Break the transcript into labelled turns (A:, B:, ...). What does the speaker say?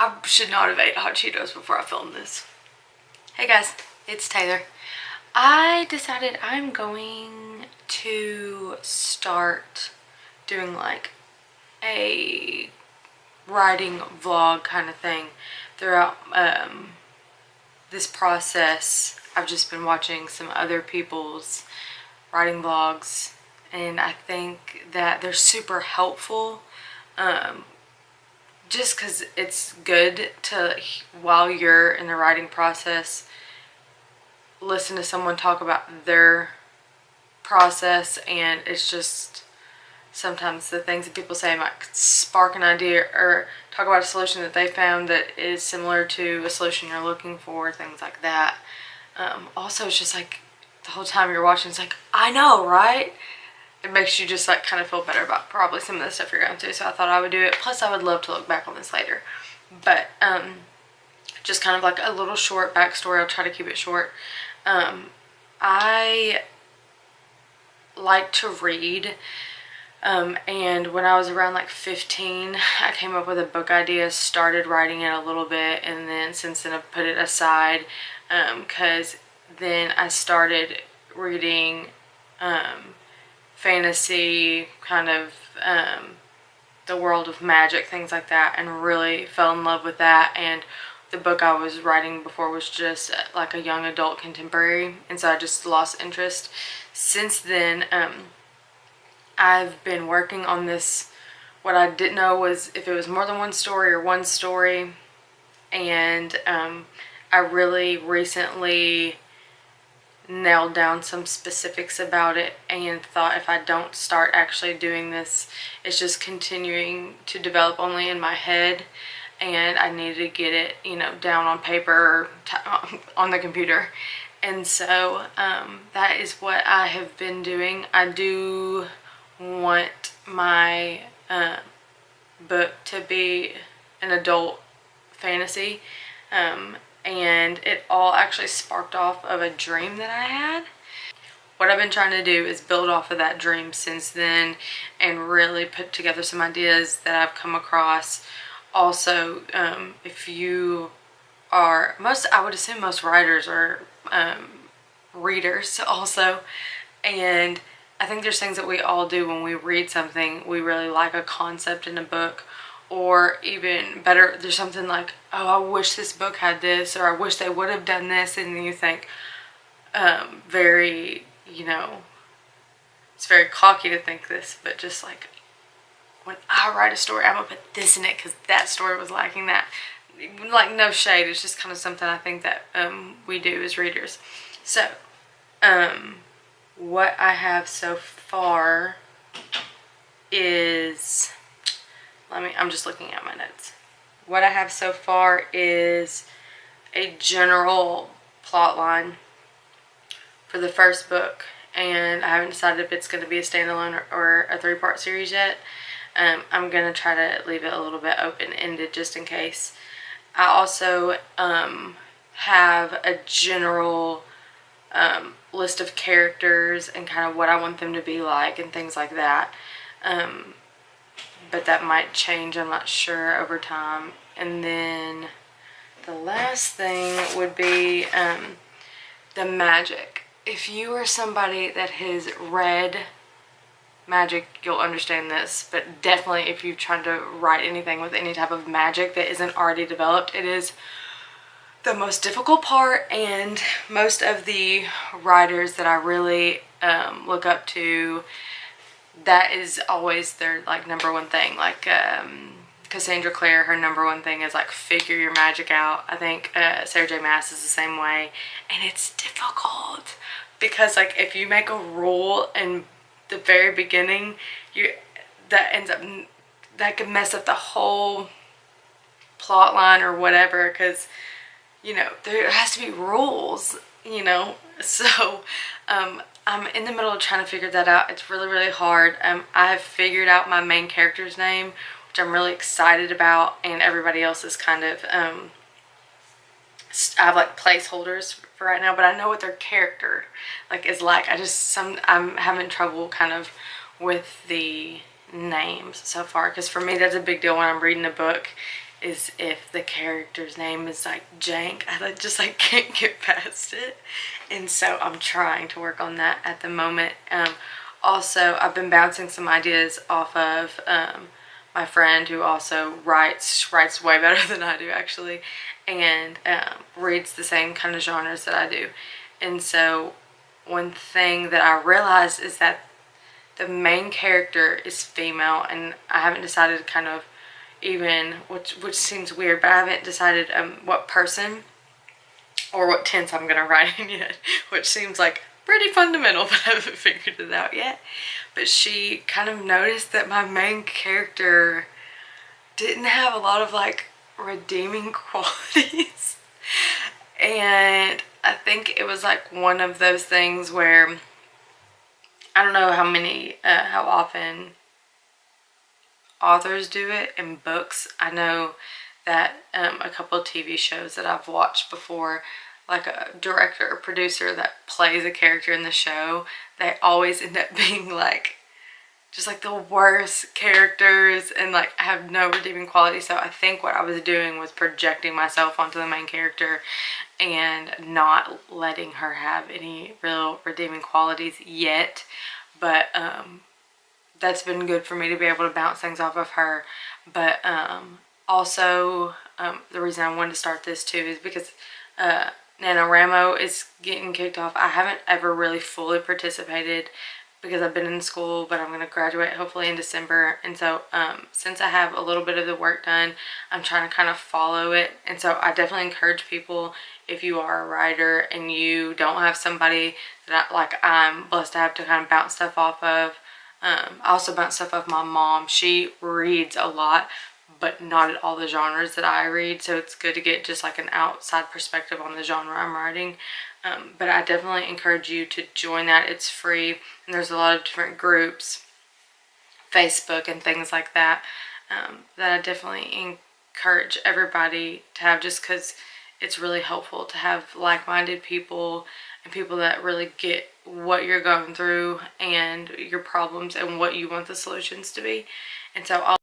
A: I should not have ate hot Cheetos before I filmed this. Hey guys, it's Taylor. I decided I'm going to start doing like a writing vlog kind of thing throughout this process. I've just been watching some other people's writing vlogs and I think that they're super helpful. Just because it's good to, while you're in the writing process, listen to someone talk about their process, and it's just sometimes the things that people say might spark an idea or talk about a solution that they found that is similar to a solution you're looking for, things like that. Also, it's just like the whole time you're watching, it's like, I know, right? It makes you just like kind of feel better about probably some of the stuff you're going through. So I thought I would do it. Plus I would love to look back on this later. But just kind of like a little short backstory. I'll try to keep it short. I like to read. And when I was around like 15, I came up with a book idea, started writing it a little bit, and then since then I've put it aside because then I started reading fantasy, kind of the world of magic, things like that, and really fell in love with that. And the book I was writing before was just like a young adult contemporary, and so I just lost interest. Since then, I've been working on this. What I didn't know was if it was more than one story or one story, and I really recently nailed down some specifics about it and thought if I don't start actually doing this, it's just continuing to develop only in my head, and I needed to get it, you know, down on paper or on the computer. And so that is what I have been doing. I do want my book to be an adult fantasy, and it all actually sparked off of a dream that I had. What I've been trying to do is build off of that dream since then and really put together some ideas that I've come across. Also, if you are, I would assume most writers are readers also, and I think there's things that we all do when we read something. We really like a concept in a book, or even better, there's something like, oh, I wish this book had this, or I wish they would have done this, and you think very, you know, it's very cocky to think this, but just like, when I write a story, I'm gonna put this in it because that story was lacking that. Like, no shade, it's just kind of something I think that we do as readers. So what I have so far is, I'm just looking at my notes. What I have so far is a general plot line for the first book, and I haven't decided if it's going to be a standalone or a 3-part series yet. I'm going to try to leave it a little bit open-ended just in case. I also have a general list of characters and kind of what I want them to be like and things like that. But that might change, I'm not sure, over time. And then the last thing would be the magic. If you are somebody that has read magic, you'll understand this, but definitely if you're trying to write anything with any type of magic that isn't already developed, it is the most difficult part. And most of the writers that I really look up to, that is always their like number one thing. Like Cassandra Clare, her number one thing is like figure your magic out. I think Sarah J Maas is the same way, and it's difficult because like if you make a rule in the very beginning, that could mess up the whole plot line or whatever, because you know there has to be rules, you know. So I'm in the middle of trying to figure that out. It's really hard. I have figured out my main character's name, which I'm really excited about, and everybody else is kind of I have like placeholders for right now, but I know what their character like is like. I'm having trouble kind of with the names so far, because for me that's a big deal when I'm reading a book, is if the character's name is like jank. I just like can't get past it, and so I'm trying to work on that at the moment. Also, I've been bouncing some ideas off of my friend who also writes way better than I do actually, and reads the same kind of genres that I do. And so one thing that I realized is that the main character is female, and I haven't decided kind of even, which seems weird, but I haven't decided what person or what tense I'm gonna write in yet, which seems like pretty fundamental, but I haven't figured it out yet. But she kind of noticed that my main character didn't have a lot of like redeeming qualities. And I think it was like one of those things where I don't know how often authors do it in books. I know that a couple of TV shows that I've watched before, like a director or producer that plays a character in the show, they always end up being like just like the worst characters and like have no redeeming quality. So I think what I was doing was projecting myself onto the main character and not letting her have any real redeeming qualities yet. But that's been good for me to be able to bounce things off of her. But also the reason I wanted to start this too is because NaNoWriMo is getting kicked off. I haven't ever really fully participated because I've been in school, but I'm going to graduate hopefully in December. And so since I have a little bit of the work done, I'm trying to kind of follow it. And so I definitely encourage people, if you are a writer and you don't have somebody that I'm blessed to have to kind of bounce stuff off of. I also bounce stuff off my mom. She reads a lot, but not at all the genres that I read. So it's good to get just like an outside perspective on the genre I'm writing. But I definitely encourage you to join that. It's free, and there's a lot of different groups, Facebook and things like that, that I definitely encourage everybody to have, just because it's really helpful to have like-minded people and people that really get what you're going through and your problems and what you want the solutions to be. And so